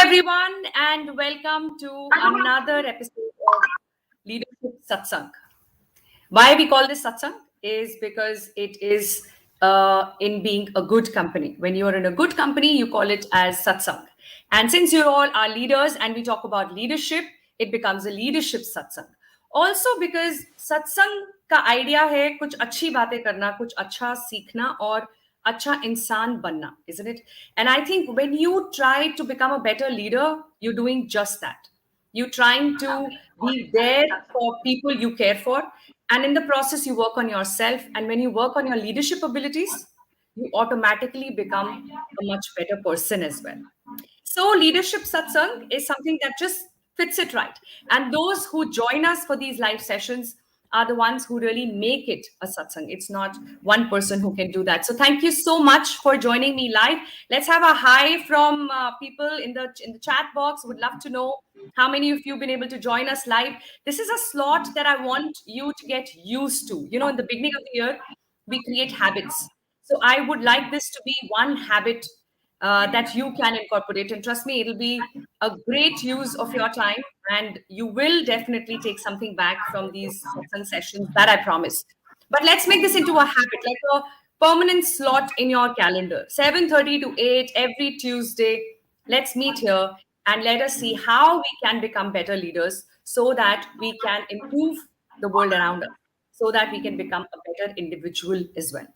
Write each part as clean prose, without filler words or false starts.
everyone, and welcome to another episode of Leadership Satsang. Why we call this Satsang is because it is in being a good company. When you are in a good company, you call it as Satsang. And since you all are leaders and we talk about leadership, it becomes a Leadership Satsang. Also because Satsang का idea है कुछ अच्छी बातें करना, कुछ अच्छा सीखना और अच्छा इंसान बनना, isn't it? And I think when you try to become a better leader, you're doing just that. You're trying to be there for people you care for. And in the process, you work on yourself. And when you work on your leadership abilities, you automatically become a much better person as well. So Leadership Satsang is something that just fits it right. And those who join us for these live sessions are the ones who really make it a satsang. It's not one person who can do that. So thank you so much for joining me live. Let's have a hi from people in the chat box. Would love to know how many of you have been able to join us live. This is a slot that I want you to get used to. You know, in the beginning of the year, we create habits. So I would like this to be one habit that you can incorporate. And trust me, it'll be a great use of your time. And you will definitely take something back from these sessions, that I promise. But let's make this into a habit, like a permanent slot in your calendar. 7:30 to 8 every Tuesday. Let's meet here and let us see how we can become better leaders so that we can improve the world around us, so that we can become a better individual as well.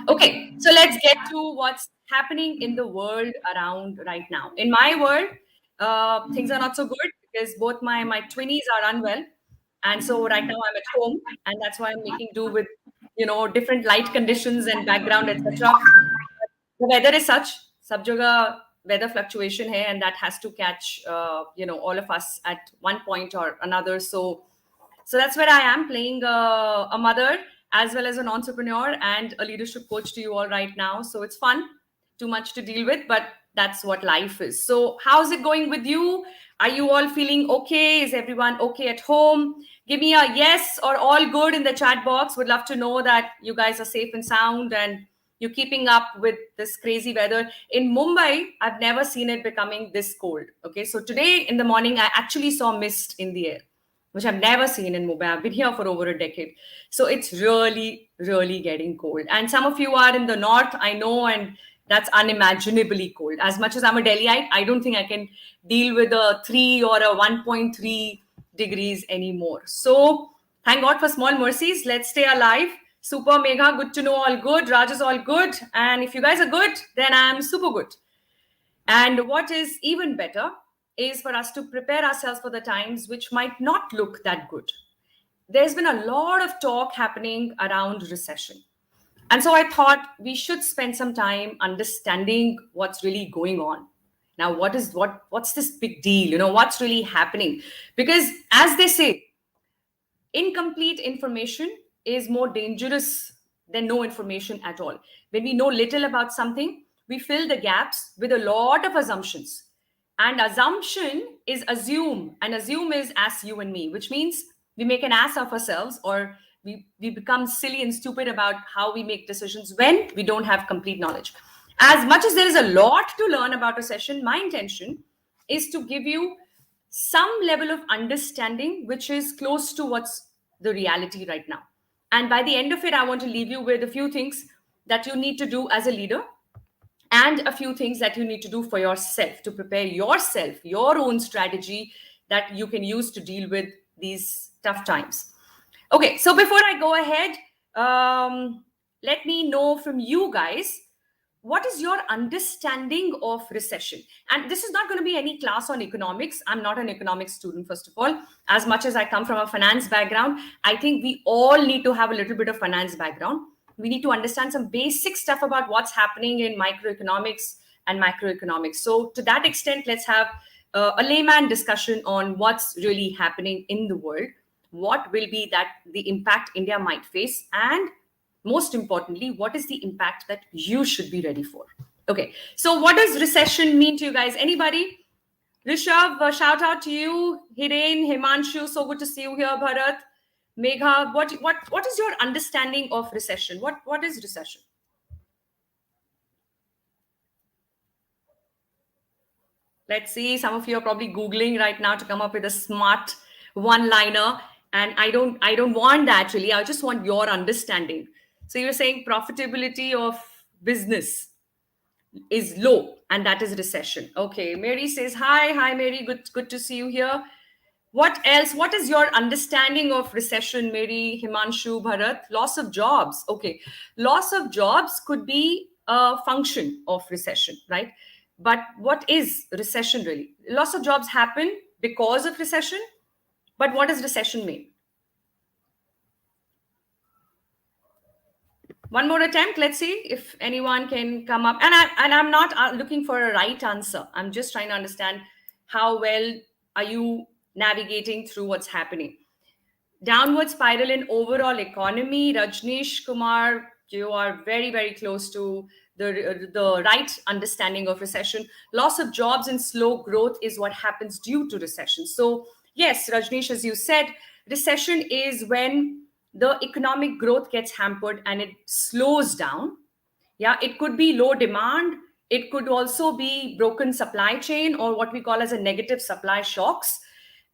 Okay, so let's get to what's happening in the world around right now. In my world, things are not so good because both my twinnies are unwell. And so right now I'm at home, and that's why I'm making do with, different light conditions and background, etc. The weather is such, sab jagah weather fluctuation hai, and that has to catch, all of us at one point or another. So that's where I am, playing a mother as well as an entrepreneur and a leadership coach to you all right now. So it's fun, too much to deal with, but that's what life is. So how's it going with you? Are you all feeling okay? Is everyone okay at home? Give me a yes or all good in the chat box. Would love to know that you guys are safe and sound and you're keeping up with this crazy weather. In Mumbai, I've never seen it becoming this cold. Okay, so today in the morning, I actually saw mist in the air, which I've never seen in Mumbai. I've been here for over a decade. So it's really, really getting cold. And some of you are in the north, I know, and that's unimaginably cold. As much as I'm a Delhiite, I don't think I can deal with a 3 or a 1.3 degrees anymore. So thank God for small mercies. Let's stay alive. Super Megha, good to know, all good. Raj is all good. And if you guys are good, then I'm super good. And what is even better is for us to prepare ourselves for the times which might not look that good. There's been a lot of talk happening around recession. And so I thought we should spend some time understanding what's really going on. Now, what's this big deal? What's really happening? Because as they say, incomplete information is more dangerous than no information at all. When we know little about something, we fill the gaps with a lot of assumptions. And assumption is assume, and assume is ask you and me, which means we make an ass of ourselves, or we become silly and stupid about how we make decisions when we don't have complete knowledge. As much as there is a lot to learn about recession, my intention is to give you some level of understanding which is close to what's the reality right now. And by the end of it, I want to leave you with a few things that you need to do as a leader and a few things that you need to do for yourself to prepare yourself, your own strategy that you can use to deal with these tough times. Okay, so before I go ahead, let me know from you guys, what is your understanding of recession? And this is not going to be any class on economics. I'm not an economics student, first of all. As much as I come from a finance background, I think we all need to have a little bit of finance background. We need to understand some basic stuff about what's happening in microeconomics and macroeconomics. So to that extent, let's have a layman discussion on what's really happening in the world, what will be the impact India might face, and most importantly, what is the impact that you should be ready for? Okay, so what does recession mean to you guys? Anybody? Rishabh, shout out to you. Hiren, Himanshu, so good to see you here. Bharat, Megha, what is your understanding of recession? What is recession? Let's see. Some of you are probably Googling right now to come up with a smart one-liner. And I don't want that really. I just want your understanding. So you're saying profitability of business is low, and that is recession. Okay. Mary says, hi, Mary. Good to see you here. What else? What is your understanding of recession, Mary, Himanshu, Bharat? Loss of jobs. Okay. Loss of jobs could be a function of recession, right? But what is recession really? Loss of jobs happen because of recession. But what does recession mean? One more attempt. Let's see if anyone can come up. I'm not looking for a right answer. I'm just trying to understand how well are you navigating through what's happening. Downward spiral in overall economy. Rajneesh Kumar, you are very, very close to the right understanding of recession. Loss of jobs and slow growth is what happens due to recession. So yes, Rajneesh, as you said, recession is when the economic growth gets hampered and it slows down. Yeah, it could be low demand. It could also be broken supply chain, or what we call as a negative supply shocks.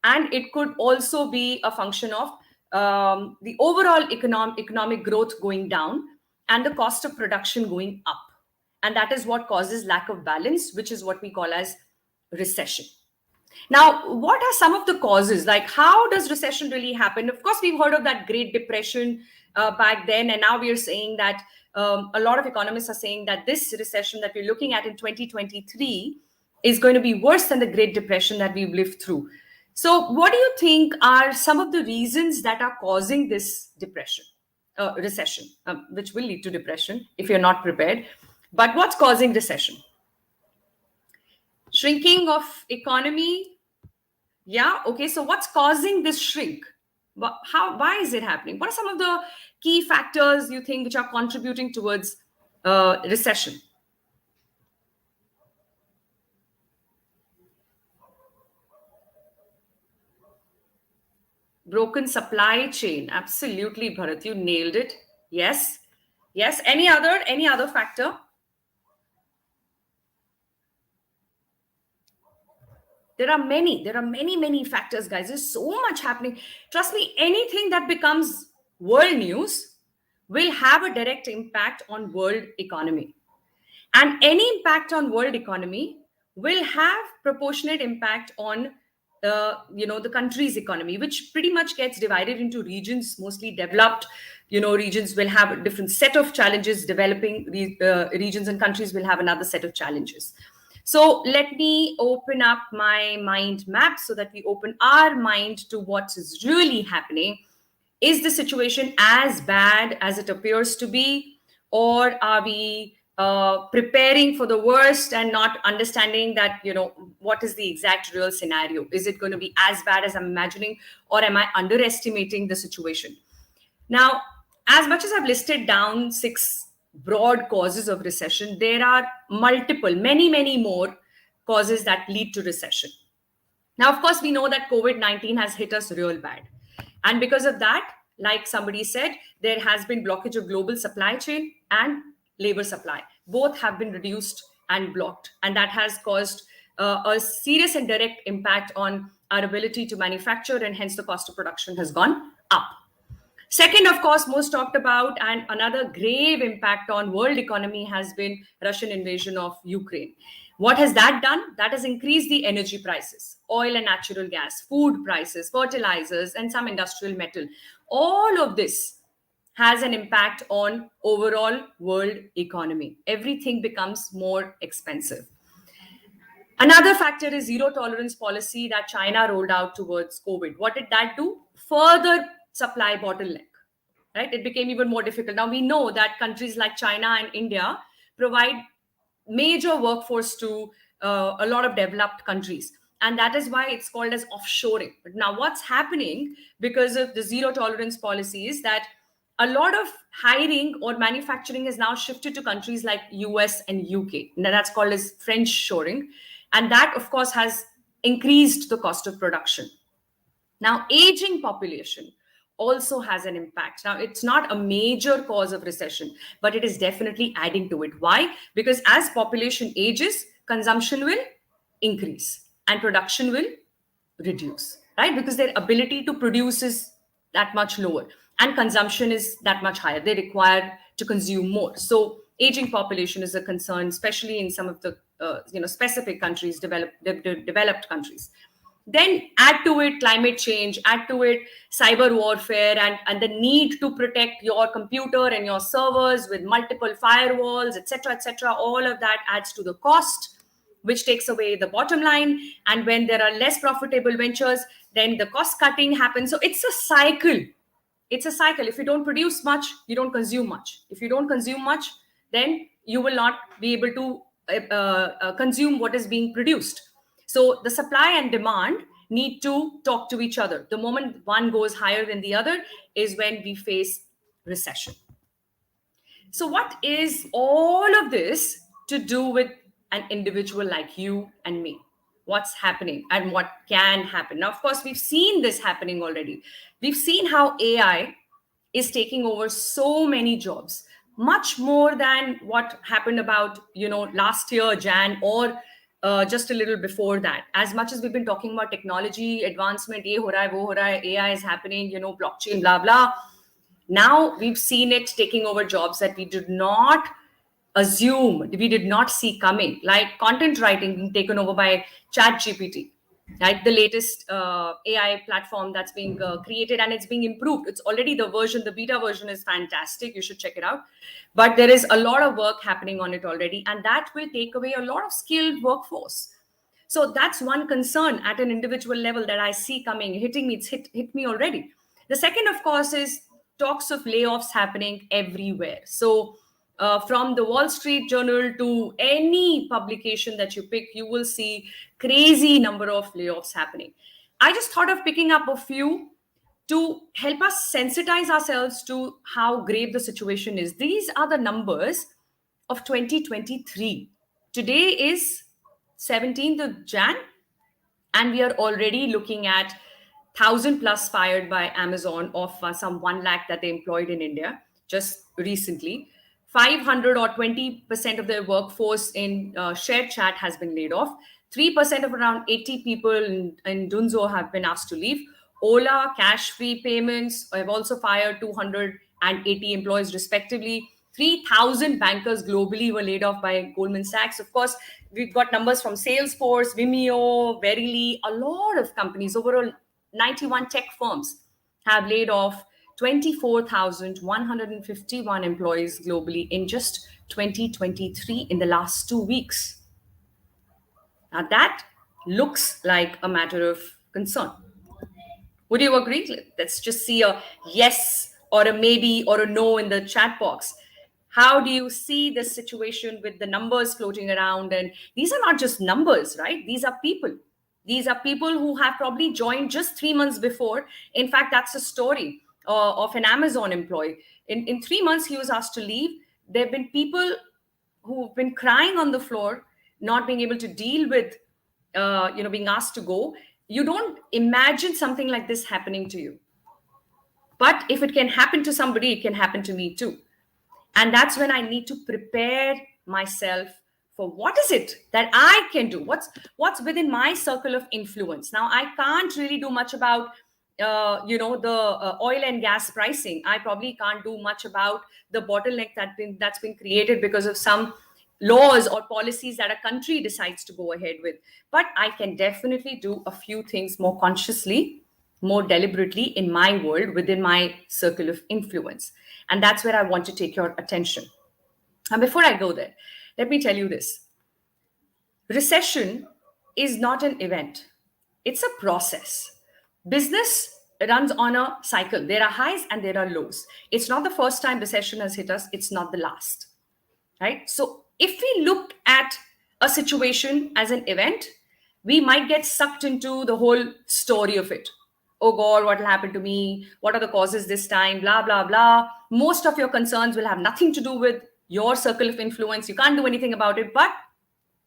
And it could also be a function of the overall economic growth going down and the cost of production going up. And that is what causes lack of balance, which is what we call as recession. Now, what are some of the causes? Like, how does recession really happen? Of course, we've heard of that Great Depression back then, and now we are saying that a lot of economists are saying that this recession that we're looking at in 2023 is going to be worse than the Great Depression that we've lived through. So, what do you think are some of the reasons that are causing this recession, which will lead to depression if you're not prepared? But what's causing recession? Shrinking of economy. Yeah. Okay. So what's causing this shrink? Why is it happening? What are some of the key factors you think which are contributing towards recession? Broken supply chain. Absolutely, Bharat. You nailed it. Yes. Yes. Any other factor? There are many factors, guys. There's so much happening. Trust me, anything that becomes world news will have a direct impact on world economy. And any impact on world economy will have proportionate impact on the country's economy, which pretty much gets divided into regions. Mostly developed regions will have a different set of challenges. Developing regions and countries will have another set of challenges. So let me open up my mind map so that we open our mind to what is really happening. Is the situation as bad as it appears to be, or are we preparing for the worst and not understanding that, what is the exact real scenario? Is it going to be as bad as I'm imagining, or am I underestimating the situation? Now, as much as I've listed down 6 broad causes of recession, there are many more causes that lead to recession. Now, of course, we know that COVID-19 has hit us real bad. And because of that, like somebody said, there has been blockage of global supply chain and labor supply. Both have been reduced and blocked. And that has caused a serious and direct impact on our ability to manufacture, and hence the cost of production has gone up. Second, of course, most talked about and another grave impact on world economy has been Russian invasion of Ukraine. What has that done? That has increased the energy prices, oil and natural gas, food prices, fertilizers, and some industrial metal. All of this has an impact on overall world economy. Everything becomes more expensive. Another factor is zero tolerance policy that China rolled out towards COVID. What did that do? Further supply bottleneck, right? It became even more difficult. Now we know that countries like China and India provide major workforce to a lot of developed countries. And that is why it's called as offshoring. But now what's happening because of the zero tolerance policy is that a lot of hiring or manufacturing has now shifted to countries like US and UK. Now that's called as French shoring. And that, of course, has increased the cost of production. Now, aging population also has an impact. Now, it's not a major cause of recession, but it is definitely adding to it. Why? Because as population ages, consumption will increase and production will reduce, right? Because their ability to produce is that much lower and consumption is that much higher. They require to consume more. So aging population is a concern, especially in some of the specific countries, developed countries. Then add to it climate change, add to it cyber warfare, and the need to protect your computer and your servers with multiple firewalls, etc. All of that adds to the cost, which takes away the bottom line. And when there are less profitable ventures, then the cost cutting happens. So it's a cycle. It's a cycle. If you don't produce much, you don't consume much. If you don't consume much, then you will not be able to consume what is being produced. So the supply and demand need to talk to each other. The moment one goes higher than the other is when we face recession. So what is all of this to do with an individual like you and me? What's happening and what can happen? Now, of course, we've seen this happening already. We've seen how AI is taking over so many jobs, much more than what happened about, last year, Jan, or just a little before that. As much as we've been talking about technology advancement, ye ho raha hai, wo ho raha hai, AI is happening, blockchain, blah, blah. Now we've seen it taking over jobs that we did not assume, we did not see coming, like content writing being taken over by ChatGPT, right? The latest AI platform that's being created, and it's being improved. It's already the beta version is fantastic. You should check it out. But there is a lot of work happening on it already, and that will take away a lot of skilled workforce. So that's one concern at an individual level that I see coming, hitting me. It's hit me already. The second, of course, is talks of layoffs happening everywhere. So from the Wall Street Journal to any publication that you pick, you will see crazy number of layoffs happening. I just thought of picking up a few to help us sensitize ourselves to how grave the situation is. These are the numbers of 2023. Today is 17th of Jan, and we are already looking at 1,000 plus fired by Amazon of some 1 lakh that they employed in India just recently. 500 or 20% of their workforce in shared chat has been laid off. 3% of around 80 people in Dunzo have been asked to leave. Ola, cash-free payments have also fired 280 employees respectively. 3,000 bankers globally were laid off by Goldman Sachs. Of course, we've got numbers from Salesforce, Vimeo, Verily. A lot of companies, overall 91 tech firms have laid off 24,151 employees globally in just 2023 in the last 2 weeks. Now that looks like a matter of concern. Would you agree? Let's just see a yes or a maybe or a no in the chat box. How do you see this situation with the numbers floating around? And these are not just numbers, right? These are people. These are people who have probably joined just 3 months before. In fact, that's a story of an Amazon employee. In 3 months, he was asked to leave. There have been people who've been crying on the floor, not being able to deal with, being asked to go. You don't imagine something like this happening to you. But if it can happen to somebody, it can happen to me too. And that's when I need to prepare myself for what is it that I can do? What's within my circle of influence? Now, I can't really do much about, the oil and gas pricing. I probably can't do much about the bottleneck that's been created because of some laws or policies that a country decides to go ahead with. But I can definitely do a few things more consciously, more deliberately in my world, within my circle of influence. And that's where I want to take your attention. And before I go there, let me tell you this. Recession is not an event. It's a process. Business runs on a cycle. There are highs and there are lows. It's not the first time recession has hit us. It's not the last, right? So if we look at a situation as an event, we might get sucked into the whole story of it. Oh God, what will happen to me? What are the causes this time? Blah, blah, blah. Most of your concerns will have nothing to do with your circle of influence. You can't do anything about it, but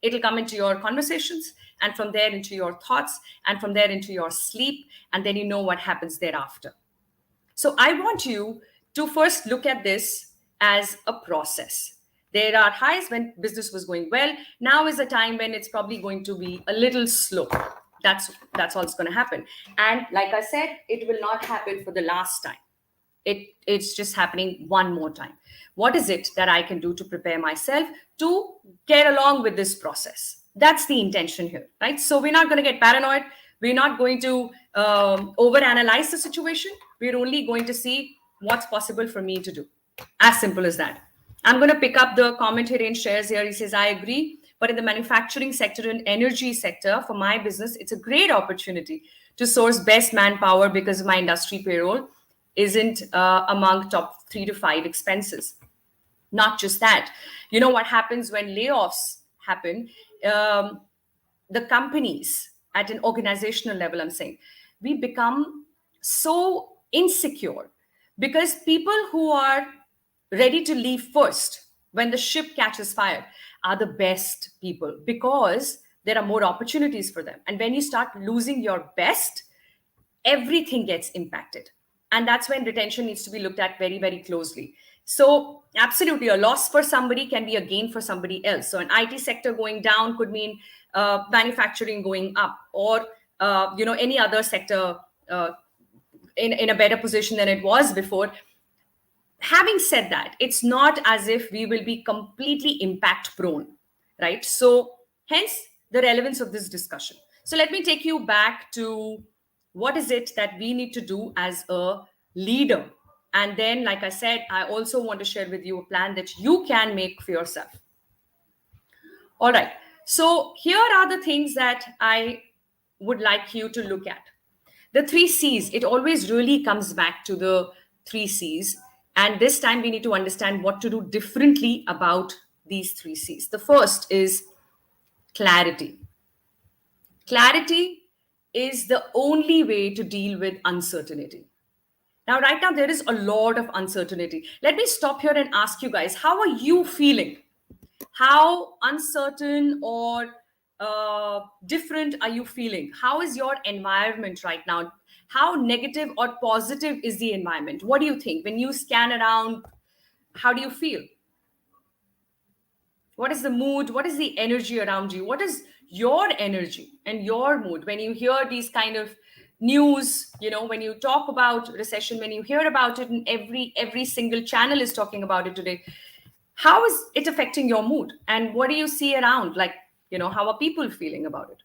it'll come into your conversations, and from there into your thoughts, and from there into your sleep, and then you know what happens thereafter. So I want you to first look at this as a process. There are highs when business was going well. Now is a time when it's probably going to be a little slow. That's all that's going to happen. And like I said, it will not happen for the last time. It's just happening one more time. What is it that I can do to prepare myself to get along with this process? That's the intention here, right? So we're not going to get paranoid. We're not going to overanalyze the situation. We're only going to see what's possible for me to do. As simple as that. I'm going to pick up the comment here in shares here. He says, I agree. But in the manufacturing sector and energy sector, for my business, it's a great opportunity to source best manpower because my industry payroll isn't among top 3 to 5 expenses. Not just that. You know what happens when layoffs happen? The companies at an organizational level, I'm saying, we become so insecure because people who are ready to leave first when the ship catches fire are the best people because there are more opportunities for them. And when you start losing your best, everything gets impacted. And that's when retention needs to be looked at very, very closely. So absolutely, a loss for somebody can be a gain for somebody else. So an IT sector going down could mean manufacturing going up, or any other sector in a better position than it was before. Having said that, it's not as if we will be completely impact prone, right? So hence the relevance of this discussion. So let me take you back to what is it that we need to do as a leader. And then, like I said, I also want to share with you a plan that you can make for yourself. All right. So here are the things that I would like you to look at. The 3 C's, it always really comes back to the 3 C's. And this time we need to understand what to do differently about these 3 C's. The first is clarity. Clarity is the only way to deal with uncertainty. Now, right now, there is a lot of uncertainty. Let me stop here and ask you guys, how are you feeling? How uncertain or different are you feeling? How is your environment right now? How negative or positive is the environment? What do you think? When you scan around, how do you feel? What is the mood? What is the energy around you? What is your energy and your mood when you hear these kind of news? When you talk about recession, when you hear about it, and every single channel is talking about it today, how is it affecting your mood? And what do you see around? How are people feeling about it?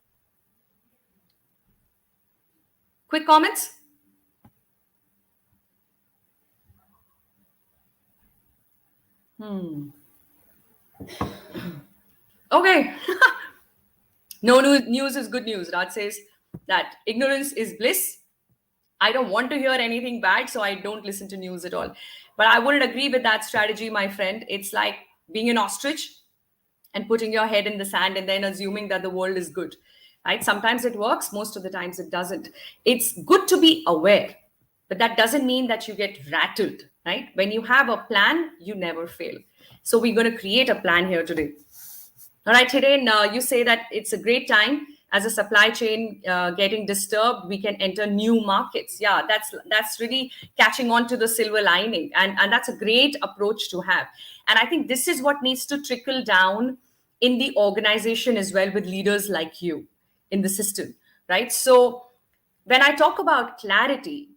Quick comments? Okay. No news is good news. Raj says that ignorance is bliss. I don't want to hear anything bad, so I don't listen to news at all. But I wouldn't agree with that strategy, my friend. It's like being an ostrich and putting your head in the sand and then assuming that the world is good, right? Sometimes it works, most of the times it doesn't. It's good to be aware, but that doesn't mean that you get rattled, right? When you have a plan, you never fail. So we're going to create a plan here today. All right, Hiren, you say that it's a great time as a supply chain getting disturbed, we can enter new markets. Yeah, that's really catching on to the silver lining. And that's a great approach to have. And I think this is what needs to trickle down in the organization as well with leaders like you in the system, right? So when I talk about clarity,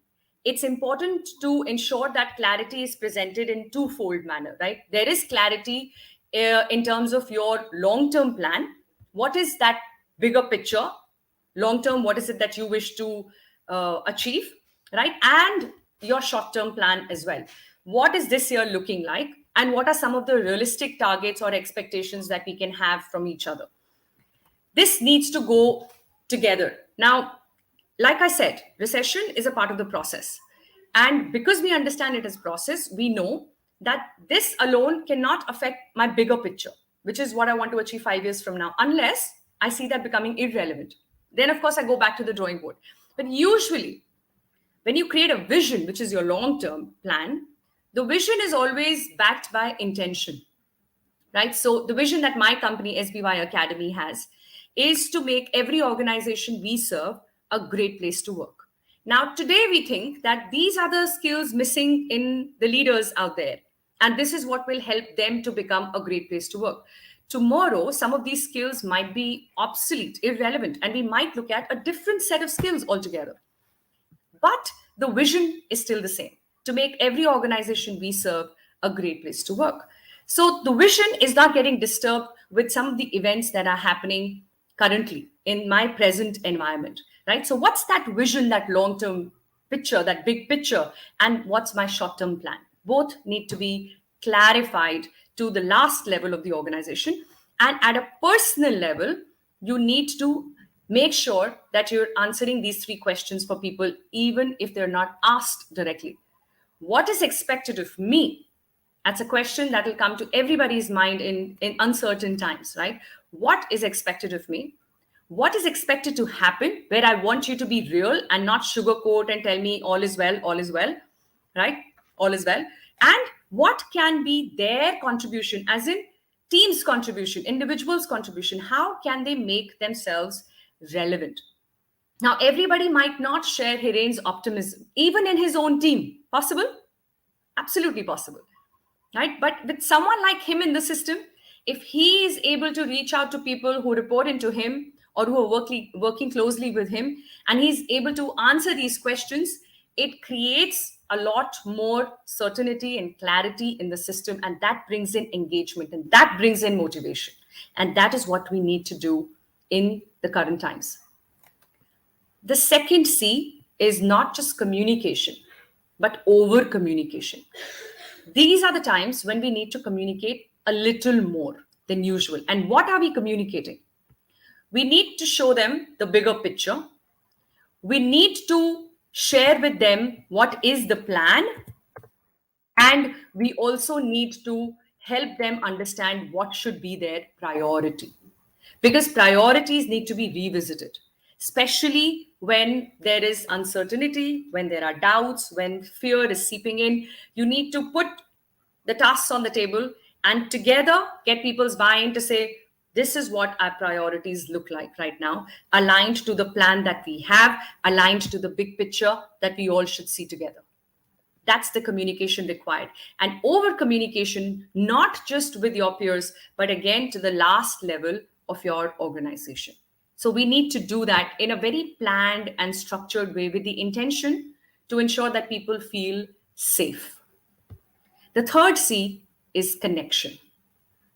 it's important to ensure that clarity is presented in twofold manner, right? There is clarity in terms of your long-term plan. What is that bigger picture? Long-term, what is it that you wish to achieve, right? And your short-term plan as well. What is this year looking like? And what are some of the realistic targets or expectations that we can have from each other? This needs to go together. Now, like I said, recession is a part of the process. And because we understand it as process, we know that this alone cannot affect my bigger picture, which is what I want to achieve 5 years from now, unless I see that becoming irrelevant. Then, of course, I go back to the drawing board. But usually, when you create a vision, which is your long-term plan, the vision is always backed by intention, right? So the vision that my company, SBY Academy, has is to make every organization we serve a great place to work. Now, today we think that these are the skills missing in the leaders out there. And this is what will help them to become a great place to work. Tomorrow, some of these skills might be obsolete, irrelevant, and we might look at a different set of skills altogether. But the vision is still the same, to make every organization we serve a great place to work. So the vision is not getting disturbed with some of the events that are happening currently in my present environment, right? So what's that vision, that long-term picture, that big picture, and what's my short-term plan? Both need to be clarified to the last level of the organization. And at a personal level, you need to make sure that you're answering these three questions for people, even if they're not asked directly. What is expected of me? That's a question that will come to everybody's mind in uncertain times, right? What is expected of me? What is expected to happen, where I want you to be real and not sugarcoat and tell me all is well, right? All is well. And what can be their contribution, as in team's contribution, individuals' contribution? How can they make themselves relevant? Now, everybody might not share Hiren's optimism, even in his own team. Possible? Absolutely possible, right? But with someone like him in the system, if he is able to reach out to people who report into him or who are working closely with him, and he's able to answer these questions, it creates a lot more certainty and clarity in the system, and that brings in engagement, and that brings in motivation. And that is what we need to do in the current times. The second C is not just communication, but over communication. These are the times when we need to communicate a little more than usual. And what are we communicating? We need to show them the bigger picture. We need to share with them what is the plan. And we also need to help them understand what should be their priority. Because priorities need to be revisited, especially when there is uncertainty, when there are doubts, when fear is seeping in. You need to put the tasks on the table and together get people's buy-in to say, this is what our priorities look like right now, aligned to the plan that we have, aligned to the big picture that we all should see together. That's the communication required. And over communication, not just with your peers, but again to the last level of your organization. So we need to do that in a very planned and structured way with the intention to ensure that people feel safe. The third C is connection.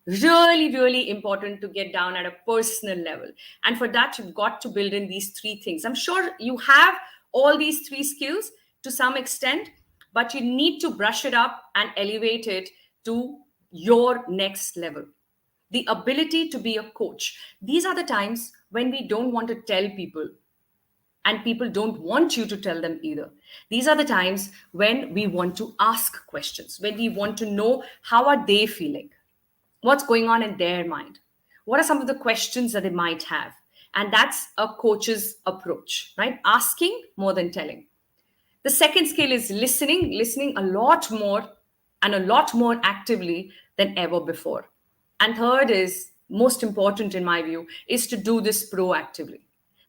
Really, really important to get down at a personal level. And for that, you've got to build in these three things. I'm sure you have all these three skills to some extent, but you need to brush it up and elevate it to your next level. The ability to be a coach. These are the times when we don't want to tell people, and people don't want you to tell them either. These are the times when we want to ask questions, when we want to know how are they feeling, what's going on in their mind, what are some of the questions that they might have. And that's a coach's approach, right? Asking more than telling. The second skill is listening a lot more and a lot more actively than ever before. And third is, most important in my view, is to do this proactively.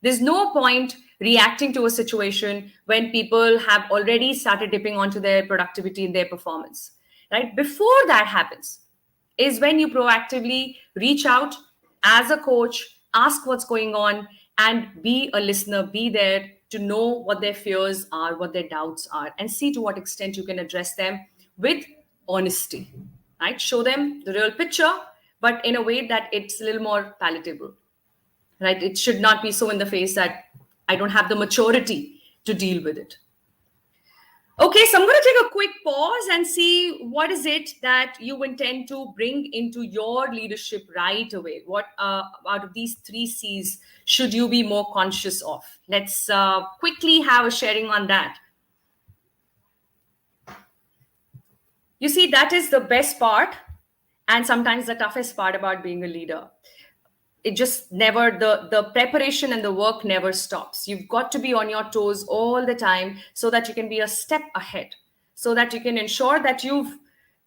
There's no point reacting to a situation when people have already started dipping onto their productivity and their performance, right? Before that happens is when you proactively reach out as a coach, ask what's going on, and be a listener, be there to know what their fears are, what their doubts are, and see to what extent you can address them with honesty, right? Show them the real picture, but in a way that it's a little more palatable, right? It should not be so in the face that I don't have the maturity to deal with it. Okay, so I'm going to take a quick pause and see what is it that you intend to bring into your leadership right away. What out of these three C's should you be more conscious of? Let's quickly have a sharing on that. You see, that is the best part and sometimes the toughest part about being a leader. It just never, the preparation and the work never stops. You've got to be on your toes all the time so that you can be a step ahead, so that you can ensure that you've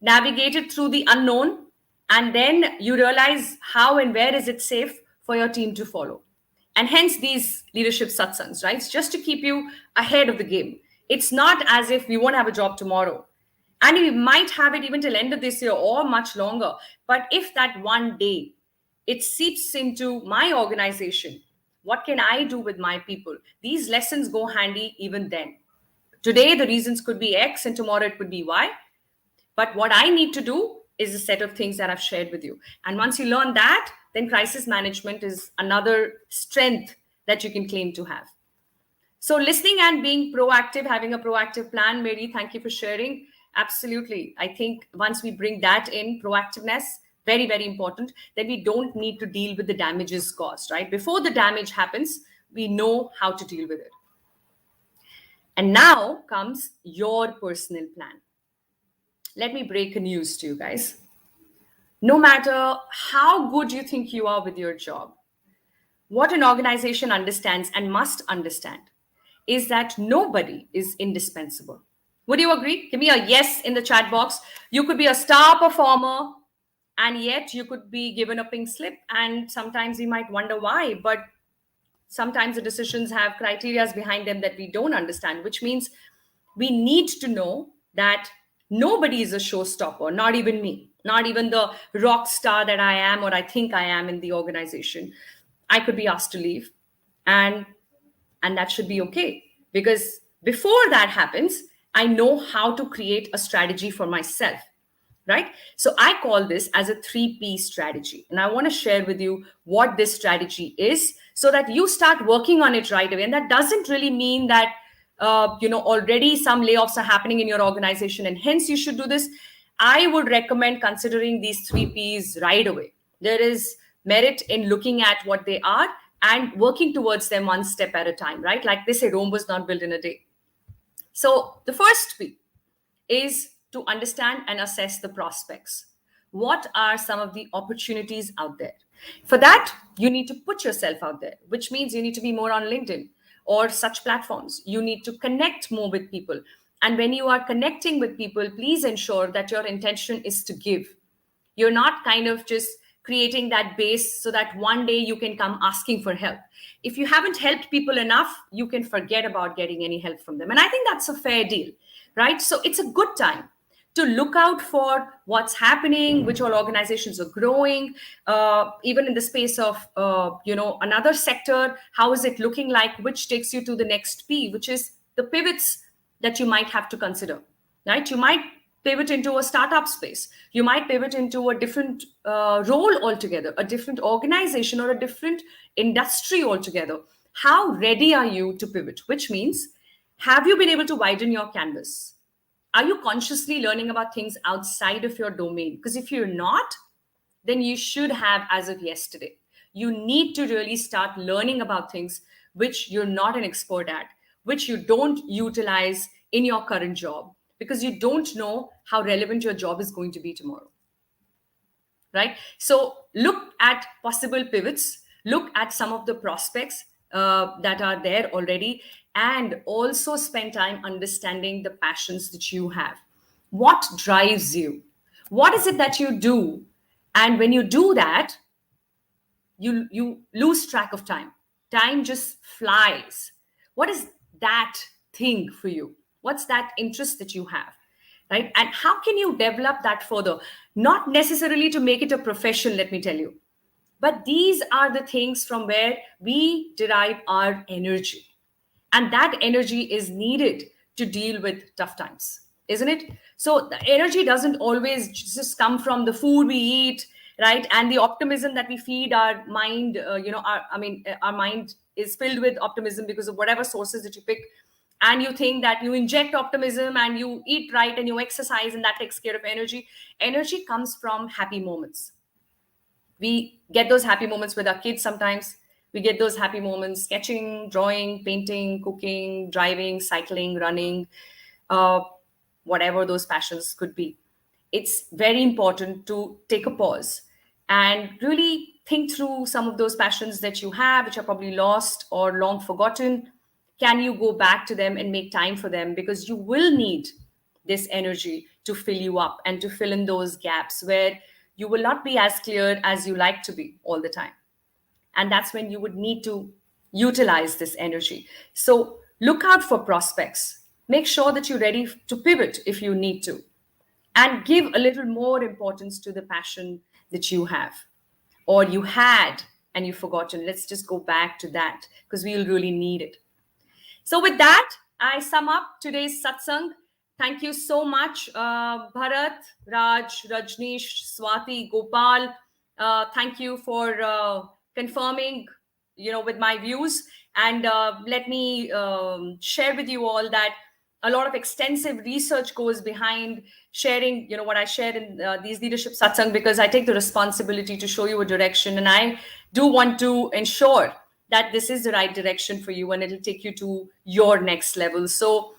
navigated through the unknown, and then you realize how and where is it safe for your team to follow. And hence these leadership satsangs, right? It's just to keep you ahead of the game. It's not as if we won't have a job tomorrow. And we might have it even till end of this year or much longer. But if that one day it seeps into my organization, what can I do with my people? These lessons go handy even then. Today, the reasons could be X and tomorrow it could be Y. But what I need to do is a set of things that I've shared with you. And once you learn that, then crisis management is another strength that you can claim to have. So listening and being proactive, having a proactive plan, Mary, thank you for sharing. Absolutely. I think once we bring that in, proactiveness, very, very important, then we don't need to deal with the damages caused, right? Before the damage happens, we know how to deal with it. And now comes your personal plan. Let me break a news to you guys. No matter how good you think you are with your job, what an organization understands and must understand is that nobody is indispensable. Would you agree? Give me a yes in the chat box. You could be a star performer and yet you could be given a pink slip, and sometimes you might wonder why, but sometimes the decisions have criteria behind them that we don't understand, which means we need to know that nobody is a showstopper, not even me, not even the rock star that I am or I think I am in the organization. I could be asked to leave, and that should be okay, because before that happens, I know how to create a strategy for myself, right? So I call this as a 3P strategy. And I want to share with you what this strategy is so that you start working on it right away. And that doesn't really mean that, already some layoffs are happening in your organization and hence you should do this. I would recommend considering these 3Ps right away. There is merit in looking at what they are and working towards them one step at a time, right? Like they say, Rome was not built in a day. So the first P is to understand and assess the prospects. What are some of the opportunities out there? For that, you need to put yourself out there, which means you need to be more on LinkedIn or such platforms. You need to connect more with people. And when you are connecting with people, please ensure that your intention is to give. You're not kind of just creating that base so that one day you can come asking for help. If you haven't helped people enough, you can forget about getting any help from them. And I think that's a fair deal, right? So it's a good time to look out for what's happening, which all organizations are growing, even in the space of, another sector. How is it looking like, which takes you to the next P, which is the pivots that you might have to consider, right? You might pivot into a startup space. You might pivot into a different role altogether, a different organization or a different industry altogether. How ready are you to pivot? Which means, have you been able to widen your canvas? Are you consciously learning about things outside of your domain? Because if you're not, then you should have as of yesterday. You need to really start learning about things which you're not an expert at, which you don't utilize in your current job, because you don't know how relevant your job is going to be tomorrow, right? So look at possible pivots, look at some of the prospects that are there already, and also spend time understanding the passions that you have. What drives you? What is it that you do? And when you do that, you lose track of time. Time just flies. What is that thing for you? What's that interest that you have, right? And how can you develop that further? Not necessarily to make it a profession, let me tell you, but these are the things from where we derive our energy. And that energy is needed to deal with tough times, isn't it? So the energy doesn't always just come from the food we eat, right? And the optimism that we feed our mind, our mind is filled with optimism because of whatever sources that you pick. And you think that you inject optimism and you eat right and you exercise and that takes care of energy. Energy comes from happy moments. We get those happy moments with our kids sometimes. We get those happy moments sketching, drawing, painting, cooking, driving, cycling, running, whatever those passions could be. It's very important to take a pause and really think through some of those passions that you have, which are probably lost or long forgotten. Can you go back to them and make time for them? Because you will need this energy to fill you up and to fill in those gaps where you will not be as clear as you like to be all the time. And that's when you would need to utilize this energy. So look out for prospects. Make sure that you're ready to pivot if you need to. and give a little more importance to the passion that you have or you had and you've forgotten. Let's just go back to that because we'll really need it. So with that, I sum up today's satsang. Thank you so much, Bharat, Raj, Rajneesh, Swati, Gopal. Thank you for confirming, with my views. And let me share with you all that a lot of extensive research goes behind sharing, what I share in these leadership satsang, because I take the responsibility to show you a direction. And I do want to ensure that this is the right direction for you and it'll take you to your next level. So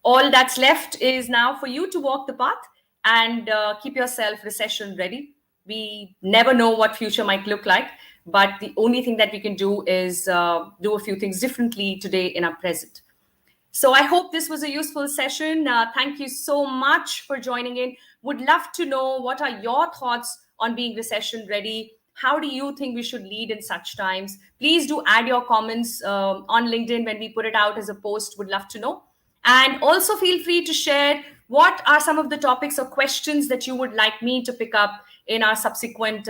all that's left is now for you to walk the path and keep yourself recession ready. We never know what future might look like, but the only thing that we can do is do a few things differently today in our present. So I hope this was a useful session. Thank you so much for joining in. Would love to know what are your thoughts on being recession ready. How do you think we should lead in such times? Please do add your comments on LinkedIn when we put it out as a post. Would love to know. And also feel free to share what are some of the topics or questions that you would like me to pick up in our subsequent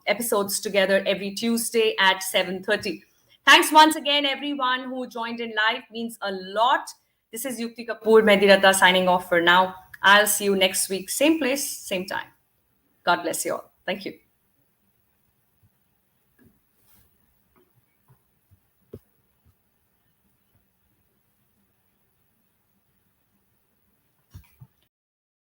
episodes together every Tuesday at 7:30. Thanks once again, everyone who joined in live. Means a lot. This is Yukti Kapoor Mehndiratha signing off for now. I'll see you next week. Same place, same time. God bless you all. Thank you.